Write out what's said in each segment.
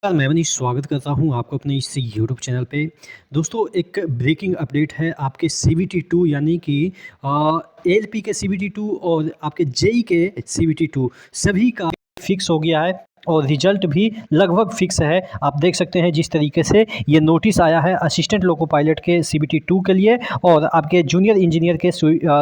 मैं मनीष स्वागत करता हूँ आपको अपने इस यूट्यूब चैनल पे। दोस्तों एक ब्रेकिंग अपडेट है आपके सीबीटी 2 यानी कि एएलपी के सीबीटी 2 और आपके जेईई के सीबीटी 2 सभी का फिक्स हो गया है और रिजल्ट भी लगभग फिक्स है। आप देख सकते हैं जिस तरीके से ये नोटिस आया है असिस्टेंट लोको पायलट के सीबीटी 2 के लिए और आपके जूनियर इंजीनियर के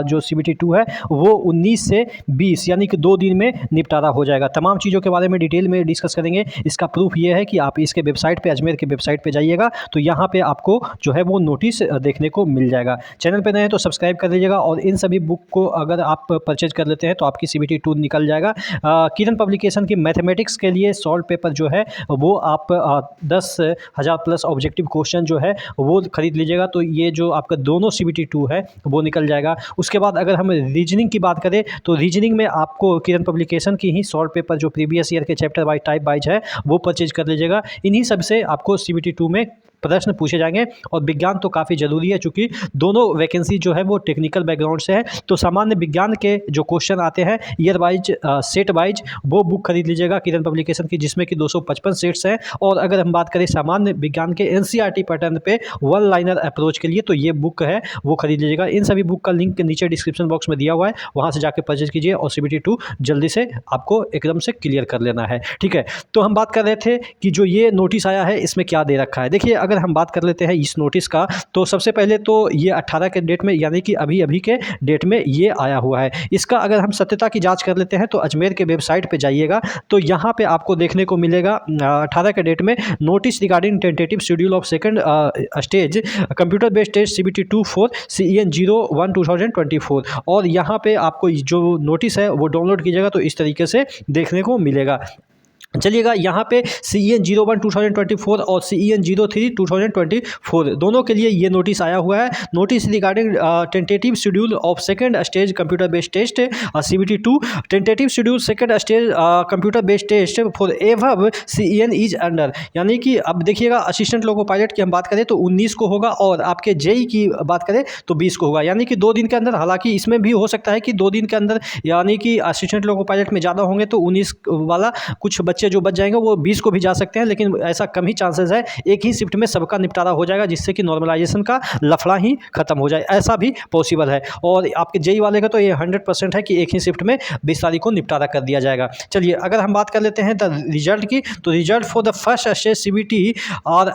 जो सीबीटी 2 है वो 19 से 20 यानी कि 2 दिन में निपटारा हो जाएगा। तमाम चीज़ों के बारे में डिटेल में डिस्कस करेंगे। इसका प्रूफ ये है कि आप इसके वेबसाइट पे अजमेर के वेबसाइट पे जाइएगा तो यहाँ पे आपको जो है वो नोटिस देखने को मिल जाएगा। चैनल पे नए हैं तो सब्सक्राइब कर लीजिएगा और इन सभी बुक को अगर आप परचेज कर लेते हैं तो आपकी सीबीटी 2 निकल जाएगा। किरण पब्लिकेशन की मैथमेटिक्स के लिए सॉल्व पेपर जो है वो आप 10,000 प्लस ऑब्जेक्टिव क्वेश्चन जो है वो खरीद लीजिएगा तो ये जो आपका दोनों सीबीटी 2 है वो निकल जाएगा। उसके बाद अगर हम रीजनिंग की बात करें तो रीजनिंग में आपको किरण पब्लिकेशन की ही सॉल्व पेपर जो प्रीवियस ईयर के चैप्टर वाइज टाइप वाइज है वो परचेज कर लीजिएगा। इन्हीं सब से आपको सीबीटी 2 में प्रश्न पूछे जाएंगे और विज्ञान तो काफ़ी ज़रूरी है चूँकि दोनों वैकेंसी जो है वो टेक्निकल बैकग्राउंड से है तो सामान्य विज्ञान के जो क्वेश्चन आते हैं ईयर वाइज सेट वाइज वो बुक खरीद लीजिएगा किरण पब्लिकेशन की जिसमें कि 255 सेट्स हैं। और अगर हम बात करें सामान्य विज्ञान के एनसीईआरटी पैटर्न पे वन लाइनर अप्रोच के लिए तो ये बुक है वो खरीद लीजिएगा। इन सभी बुक का लिंक नीचे डिस्क्रिप्शन बॉक्स में दिया हुआ है, वहाँ से जाकर परचेज कीजिए और सीबीटी 2 जल्दी से आपको एकदम से क्लियर कर लेना है। ठीक है, तो हम बात कर रहे थे कि जो ये नोटिस आया है इसमें क्या दे रखा है। देखिए अगर हम बात कर लेते हैं इस नोटिस का तो सबसे पहले तो ये 18 के डेट में यानी कि अभी अभी के डेट में ये आया हुआ है। इसका अगर हम सत्यता की जांच कर लेते हैं तो अजमेर के वेबसाइट पे जाइएगा तो यहाँ पे आपको देखने को मिलेगा 18 के डेट में notice regarding tentative schedule of second stage computer based test CBT 2 for CEN 01 2024 और यहाँ पे आपको जो नोटिस है वो डाउनलोड कीजिएगा तो इस तरीके से देखने को मिलेगा। चलिएगा यहाँ पे CEN 01 2024 और CEN 03 2024 दोनों के लिए ये नोटिस आया हुआ है। Notice regarding tentative schedule of second stage computer based test CBT 2 tentative schedule second stage computer based test for एवब CEN इज अंडर। यानी कि अब देखिएगा असिस्टेंट लोको पायलट की हम बात करें तो 19 को होगा और आपके जेईई की बात करें तो 20 को होगा यानी कि 2 दिन के अंदर। हालांकि इसमें भी हो सकता है कि 2 दिन के अंदर यानी कि असिस्टेंट लोको पायलट में ज़्यादा होंगे तो 19 वाला कुछ बच्चे जो बच जाएंगे वो 20 को भी जा सकते हैं, लेकिन ऐसा कम ही चांसेस है। एक ही शिफ्ट में सबका निपटारा हो जाएगा जिससे कि नॉर्मलाइजेशन का लफड़ा ही खत्म हो जाए, ऐसा भी पॉसिबल है। और आपके जेईई वाले का तो ये 100% है कि एक ही शिफ्ट में 20 तारीख को निपटारा कर दिया जाएगा। चलिए अगर हम बात कर लेते हैं द रिजल्ट की तो result for the first stage CBT और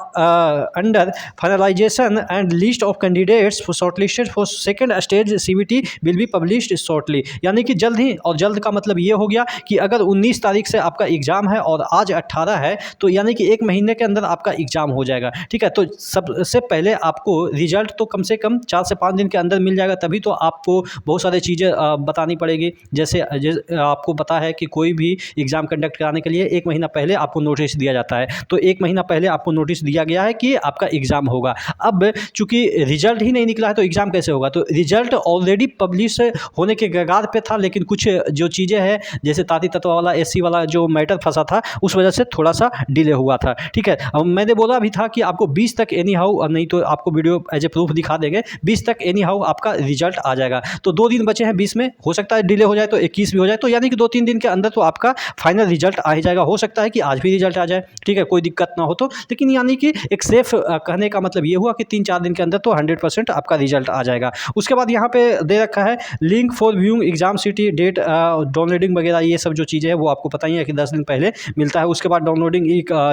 under finalisation and list of candidates for shortlisted for second stage CBT will be published shortly. यानी कि जल्द ही, और जल्द का मतलब ये हो गया कि अगर 19 तारीख से आपका एग्जाम है और आज 18 है तो यानी कि 1 महीने के अंदर आपका एग्जाम हो जाएगा। ठीक है, तो सबसे पहले आपको रिजल्ट तो कम से कम 4 से 5 दिन के अंदर मिल जाएगा, तभी तो आपको बहुत सारी चीज़ें बतानी पड़ेगी। जैसे आपको पता है कि कोई भी एग्ज़ाम कंडक्ट कराने के लिए 1 महीना पहले आपको नोटिस दिया जाता है, तो 1 महीना पहले आपको नोटिस दिया गया है कि आपका एग्ज़ाम होगा। अब चूंकि रिजल्ट ही नहीं निकला है तो एग्ज़ाम कैसे होगा, तो रिजल्ट ऑलरेडी पब्लिश होने के कगार पे था, लेकिन कुछ जो चीज़ें हैं जैसे ताती तत्व वाला SC वाला जो मैटर फंसा था उस वजह से थोड़ा सा डिले हुआ था। ठीक है, अब मैंने बोला भी था कि आपको 20 तक एनी हाउ, नहीं तो आपको वीडियो एज ए प्रूफ दिखा देंगे, 20 तक एनी हाउ आपका रिजल्ट आ जाएगा। तो 2 दिन बचे हैं, 20 में हो सकता है डिले हो जाए तो 21 भी हो जाए, तो यानी कि 2-3 दिन के अंदर तो आपका फाइनल रिजल्ट आ ही जाएगा। हो सकता है कि आज भी रिजल्ट आ जाए, ठीक है, कोई दिक्कत ना हो तो, लेकिन यानी कि एक सेफ कहने का मतलब ये हुआ कि 3-4 दिन के अंदर तो 100% आपका रिजल्ट आ जाएगा। उसके बाद यहाँ पे दे रखा है link for viewing exam city date downloading वगैरह, ये सब जो चीज़ें हैं वो आपको पता ही है कि 10 दिन पहले मिलता है। उसके बाद डाउनलोडिंग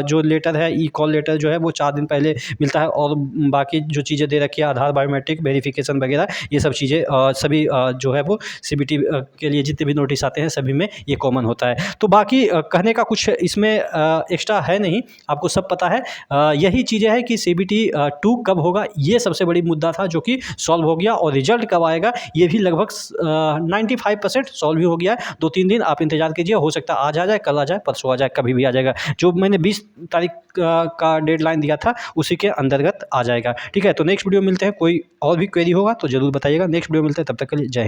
जो लेटर है, कॉल लेटर जो है वो 4 दिन पहले मिलता है, और बाकी जो चीज़ें दे रखी है आधार बायोमेट्रिक वेरिफिकेशन वगैरह ये सब चीज़ें सभी जो है वो सीबीटी के लिए जितने भी नोटिस आते हैं सभी में ये कॉमन होता है। तो बाकी कहने का कुछ इसमें एक्स्ट्रा है नहीं, आपको सब पता है। यही चीज़ें हैं कि सीबीटी 2 कब होगा ये सबसे बड़ी मुद्दा था जो कि सॉल्व हो गया, और रिजल्ट कब आएगा ये भी लगभग 95% सॉल्व ही हो गया है। 2-3 दिन आप इंतजार कीजिए, हो सकता है आज आ जाए, कल आ जाए, परसों आ जाए, कभी भी आ जाएगा। जो मैंने 20 तारीख का डेडलाइन दिया था उसी के अंतर्गत आ जाएगा। ठीक है, तो नेक्स्ट वीडियो मिलते हैं। कोई और भी क्वेरी होगा तो जरूर बताइएगा। नेक्स्ट वीडियो मिलते हैं, तब तक के लिए जय हिंद।